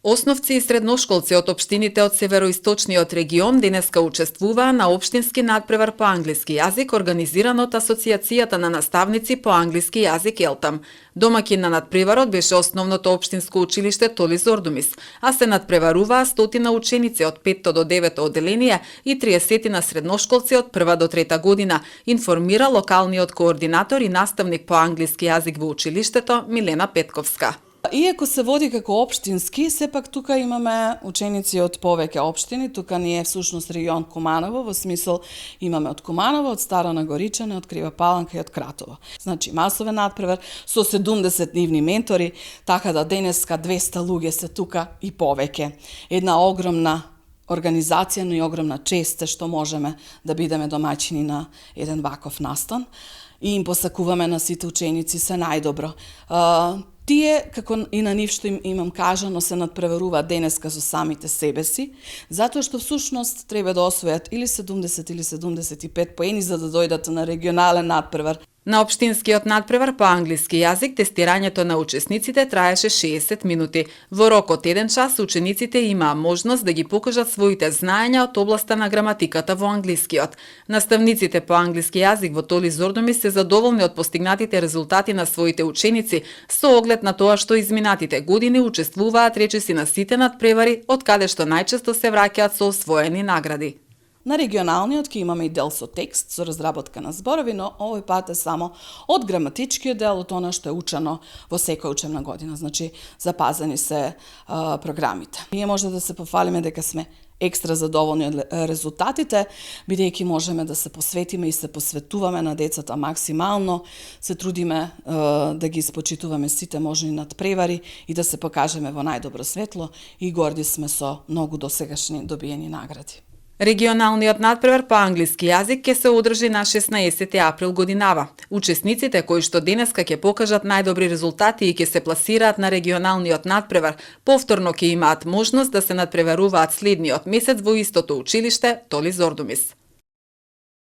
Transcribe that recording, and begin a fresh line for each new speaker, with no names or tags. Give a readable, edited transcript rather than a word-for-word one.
Основци и средношколци од општините од североисточниот регион денеска учествуваа на општински надпревар по англиски јазик организиран од Асоцијацијата на наставници по англиски јазик ЕЛТАМ. Домаќин на надпреварот беше основното општинско училиште Толи Зордумис, а се надпреваруваа 100 ученици од 5 до 9 оделение и 30 на средношколци од 1 до 3 година, информира локалниот координатор и наставник по англиски јазик во училиштето Милена Петковска.
Иако се води како општински, сепак тука имаме ученици од повеќе општини. Тука ни е всушност регион Куманово, во смисол имаме од Куманово, од Стара Нагоричане, од Крива Паланка и од Кратово. Значи масовен надпревар со 70 нивни ментори, така да денеска 200 луѓе се тука и повеќе. Една огромна организација, но и огромна чест што можеме да бидеме домаќини на еден ваков настан и им посакуваме на сите ученици се најдобро. Тие, како и на нив што им имам кажано, се надпреваруваат денеска со самите себе си, затоа што всушност треба да освојат или 70 или 75 поени за да дојдат на регионален надпревар.
На општинскиот надпревар по англиски јазик тестирањето на учесниците траеше 60 минути. Во рок од 1 час учениците имаа можност да ги покажат своите знаења од областа на граматиката во англискиот. Наставниците по англиски јазик во Толи Зордумис се задоволни од постигнатите резултати на своите ученици со оглед на тоа што изминатите години учествуваат речиси на сите надпревари, од каде што најчесто се враќаат со освоени награди.
На регионалниот ќе имаме и дел со текст, со разработка на зборови, но овој пат е само од граматичкиот дел, од она што е учено во секоја учебна година. Значи, запазени се програмите. Ние може да се пофалиме дека сме екстра задоволни од резултатите, бидејќи можеме да се посветиме и се посветуваме на децата максимално, се трудиме да ги испочитуваме сите можни надпревари и да се покажеме во најдобро светло и горди сме со многу досегашни добиени награди.
Регионалниот надпревар по англиски јазик ќе се одржи на 16 април годинава. Учесниците кои што денеска ќе покажат најдобри резултати и ќе се пласираат на регионалниот надпревар, повторно ќе имаат можност да се надпреваруваат следниот месец во истото училиште Толи Зордумис.